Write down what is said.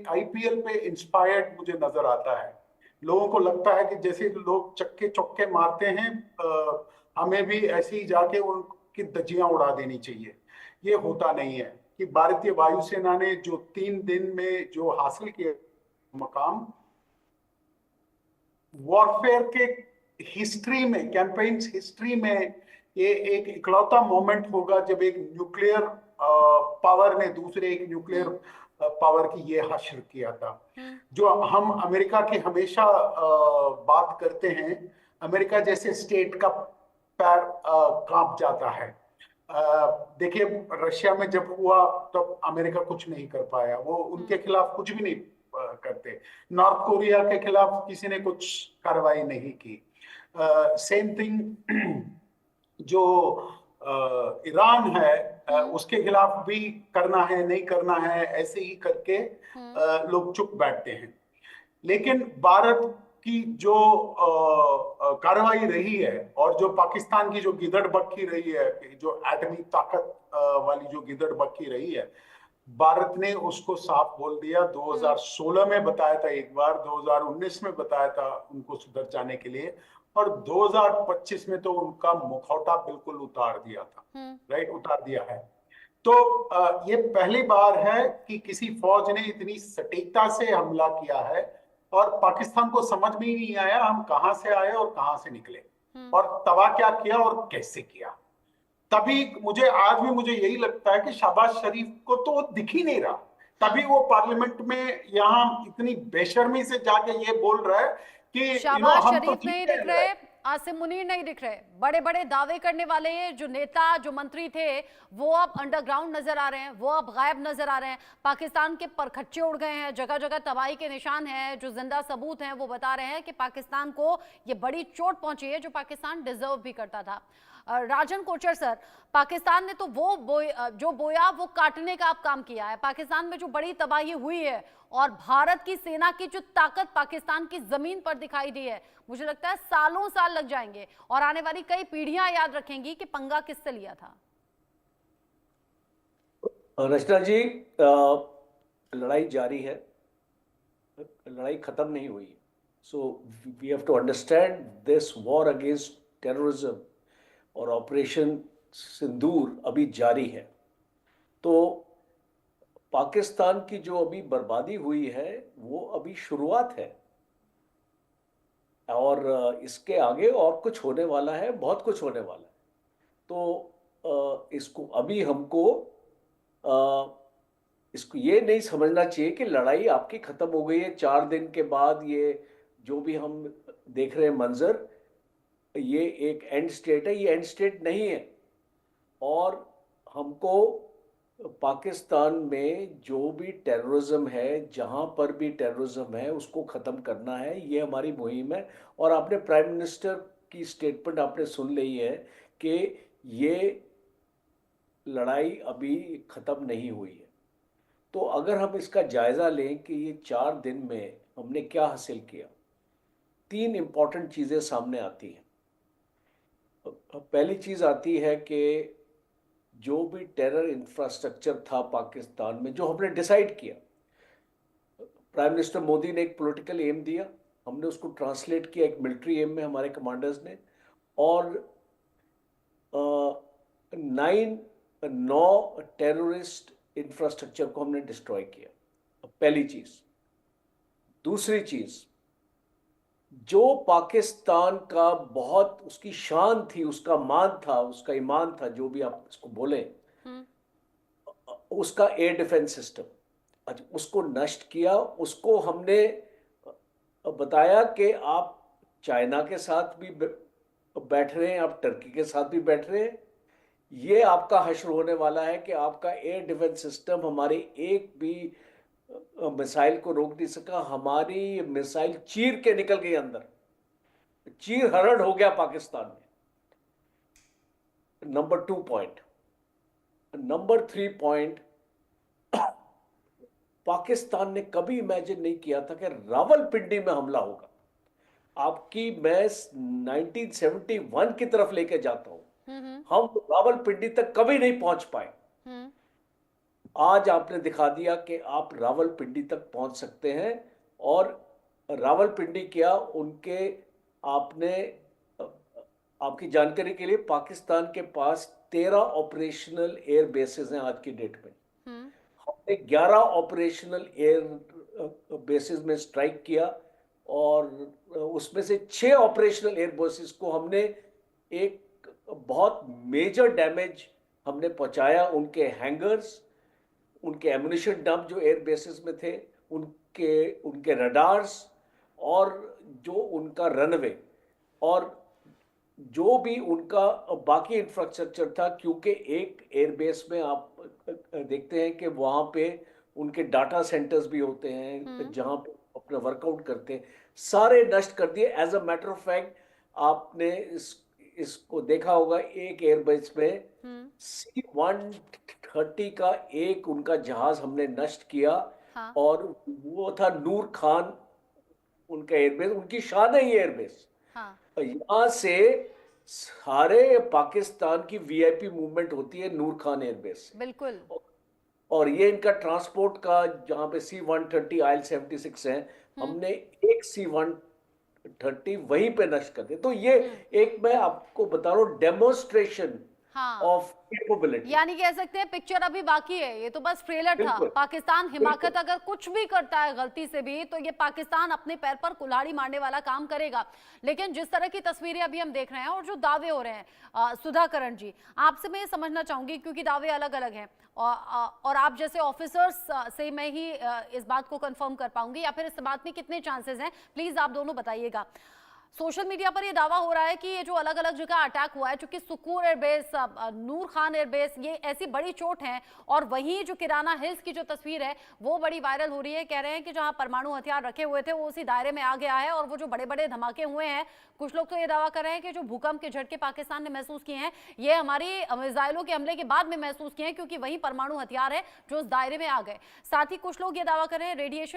IPL पे inspired मुझे नजर आता है। लोगों को लगता है कि जैसे लोग चक्के चौके मारते हैं, हमें भी ऐसे ही जाके उनकी धज्जियां उड़ा देनी चाहिए। ये होता नहीं है कि भारतीय वायुसेना ने जो 3 दिन में जो हासिल किया मकाम, वॉरफेयर के हिस्ट्री में, कैंपेन्स हिस्ट्री में, ये एक इकलौता मोमेंट होगा जब एक न्यूक्लियर पावर ने दूसरे एक न्यूक्लियर पावर की ये हश्र किया था। जो हम अमेरिका की हमेशा बात करते हैं, अमेरिका जैसे स्टेट का पैर कांप जाता है। देखिए, रशिया में जब हुआ तब अमेरिका कुछ नहीं कर पाया, वो उनके खिलाफ कुछ भी नहीं करते। नॉर्थ कोरिया के खिलाफ किसी ने कुछ कार्रवाई नहीं की। सेम थिंग जो ईरान है, उसके खिलाफ भी करना है नहीं करना है ऐसे ही करके लोग चुप बैठते हैं। लेकिन भारत की जो कार्रवाई रही है और जो पाकिस्तान की जो गिदड़बक्की रही है, जो एटमी ताकत वाली जो गिदड़बक्की रही है, भारत ने उसको साफ बोल दिया। 2016 में बताया था एक बार, 2019 में बताया था उनको सुधर जाने के लिए, और 2025 में तो उनका मुखौटा बिल्कुल उतार दिया था। राइट, उतार दिया है। तो ये पहली बार है कि किसी फौज ने इतनी सटीकता से हमला किया है और पाकिस्तान को समझ में ही नहीं आया हम कहां से आए और कहां से निकले, और तबाह क्या किया और कैसे किया। तभी मुझे यही लगता है कि शहबाज शरीफ को तो वो दिख ही नहीं रहा। तभी वो पार्लियामेंट में यहाँ इतनी बेशर्मी से जाके ये बोल रहा है कि शाहबाज हम तो शरीफ नहीं जीते दिख हैं। रहे, आसिम मुनीर नहीं दिख रहे, बड़े बड़े दावे करने वाले जो नेता जो मंत्री थे वो अब अंडरग्राउंड नजर आ रहे हैं, वो अब गायब नजर आ रहे हैं। पाकिस्तान के परखच्चे उड़ गए हैं, जगह जगह तबाही के निशान हैं। जो जिंदा सबूत हैं वो बता रहे हैं कि पाकिस्तान को ये बड़ी चोट पहुंची है जो पाकिस्तान डिजर्व भी करता था। राजन कोचर सर, पाकिस्तान ने तो जो बोया वो काटने का अब काम किया है। पाकिस्तान में जो बड़ी तबाही हुई है और भारत की सेना की जो ताकत पाकिस्तान की जमीन पर दिखाई दी है, मुझे लगता है सालों साल लग जाएंगे और आने वाली कई पीढ़ियां याद रखेंगी कि पंगा किससे लिया था। रचना जी, लड़ाई जारी है, लड़ाई खत्म नहीं हुई। So we have to understand this war against terrorism और ऑपरेशन सिंदूर अभी जारी है। तो पाकिस्तान की जो अभी बर्बादी हुई है वो अभी शुरुआत है, और इसके आगे और कुछ होने वाला है, बहुत कुछ होने वाला है। तो इसको अभी हमको इसको ये नहीं समझना चाहिए कि लड़ाई आपकी खत्म हो गई है 4 दिन के बाद। ये जो भी हम देख रहे हैं मंजर, ये एक एंड स्टेट है, ये एंड स्टेट नहीं है। और हमको पाकिस्तान में जो भी टेररिज्म है, जहां पर भी टेररिज्म है, उसको खत्म करना है, ये हमारी मुहिम है। और आपने प्राइम मिनिस्टर की स्टेटमेंट आपने सुन ली है कि ये लड़ाई अभी खत्म नहीं हुई है। तो अगर हम इसका जायजा लें कि ये 4 दिन में हमने क्या हासिल किया, 3 इंपॉर्टेंट चीजें सामने आती हैं। पहली चीज आती है कि जो भी टेरर इंफ्रास्ट्रक्चर था पाकिस्तान में, जो हमने डिसाइड किया, प्राइम मिनिस्टर मोदी ने एक पॉलिटिकल एम दिया, हमने उसको ट्रांसलेट किया एक मिलिट्री एम में हमारे कमांडर्स ने, और 9 टेररिस्ट इंफ्रास्ट्रक्चर को हमने डिस्ट्रॉय किया। पहली चीज। दूसरी चीज, जो पाकिस्तान का बहुत उसकी शान थी, उसका मान था, उसका ईमान था, जो भी आप इसको बोले, उसका एयर डिफेंस सिस्टम, उसको नष्ट किया। उसको हमने बताया कि आप चाइना के साथ भी बैठ रहे हैं, आप टर्की के साथ भी बैठ रहे हैं, ये आपका हश्र होने वाला है कि आपका एयर डिफेंस सिस्टम हमारी एक भी मिसाइल को रोक नहीं सका। हमारी मिसाइल चीर के निकल गई अंदर, चीर हरण हो गया पाकिस्तान में। Number 2 point. Number 3 point, Pakistan ने कभी इमेजिन नहीं किया था कि रावलपिंडी में हमला होगा। आपकी मैं 1971 की तरफ लेके जाता हूं, हम रावलपिंडी तक कभी नहीं पहुंच पाए। आज आपने दिखा दिया कि आप रावलपिंडी तक पहुंच सकते हैं। और रावलपिंडी क्या, उनके आपने आपकी जानकारी के लिए पाकिस्तान के पास 13 ऑपरेशनल एयर बेसेस हैं आज की डेट में। हम्म। हमने 11 ऑपरेशनल एयर बेसिस में स्ट्राइक किया और उसमें से 6 ऑपरेशनल एयर बेसिस को हमने एक बहुत मेजर डैमेज हमने पहुंचाया। उनके हैंगर्स, उनके एमुनिशन डंप जो एयर बेसिस में थे, उनके उनके रडार्स और जो उनका रनवे और जो भी उनका बाकी इंफ्रास्ट्रक्चर था, क्योंकि एक एयरबेस में आप देखते हैं कि वहाँ पे उनके डाटा सेंटर्स भी होते हैं जहाँ पे अपना वर्कआउट करते हैं, सारे नष्ट कर दिए। As a matter of fact आपने इसको देखा होगा, एक एयरबेस में C-130 का एक उनका जहाज हमने नष्ट किया। हाँ। और वो था नूर खान उनका एयरबेस, उनकी शान है ये एयरबेस। हाँ। यहाँ से सारे पाकिस्तान की वीआईपी मूवमेंट होती है नूर खान एयरबेस से। बिल्कुल। और ये इनका ट्रांसपोर्ट का, जहाँ पे C-130 IL-76 है, हमने एक C-130 वहीं पे नष्ट कर दिया। तो ये एक मैं आपको बता रहा हूँ डेमोन्स्ट्रेशन हाँ। Of capability. यानी कह सकते हैं पिक्चर अभी बाकी है, ये तो बस ट्रेलर था। बिल्कुल। पाकिस्तान हिमाकत अगर कुछ भी करता है गलती से भी, तो ये पाकिस्तान अपने पैर पर कुल्हाड़ी मारने वाला काम करेगा। लेकिन जिस तरह की तस्वीरें अभी हम देख रहे हैं और जो दावे हो रहे हैं, सुधाकरण जी, आपसे मैं ये समझना चाहूंगी, क्योंकि दावे अलग अलग हैं और आप जैसे ऑफिसर्स से मैं ही इस बात को कंफर्म कर पाऊंगी, या फिर इस बात में कितने चांसेस हैं, प्लीज आप दोनों बताइएगा। सोशल मीडिया पर ये दावा हो रहा है कि ये जो अलग अलग जगह अटैक हुआ है, चूंकि सुकूर एयरबेस, नूर खान एयरबेस, ये ऐसी बड़ी चोट है। और वहीं जो किराना हिल्स की जो तस्वीर है वो बड़ी वायरल हो रही है। कह रहे हैं कि जहां परमाणु हथियार रखे हुए थे वो उसी दायरे में आ गया है। और वो जो बड़े बड़े धमाके हुए हैं, कुछ लोग तो ये दावा कर रहे हैं कि जो भूकंप के झटके पाकिस्तान ने महसूस किए हैं, ये हमारी मिसाइलों के हमले के बाद में महसूस किए हैं, क्योंकि वही परमाणु हथियार है जो उस दायरे में आ गए। साथ ही कुछ लोग ये दावा कर रहे हैं रेडिएशन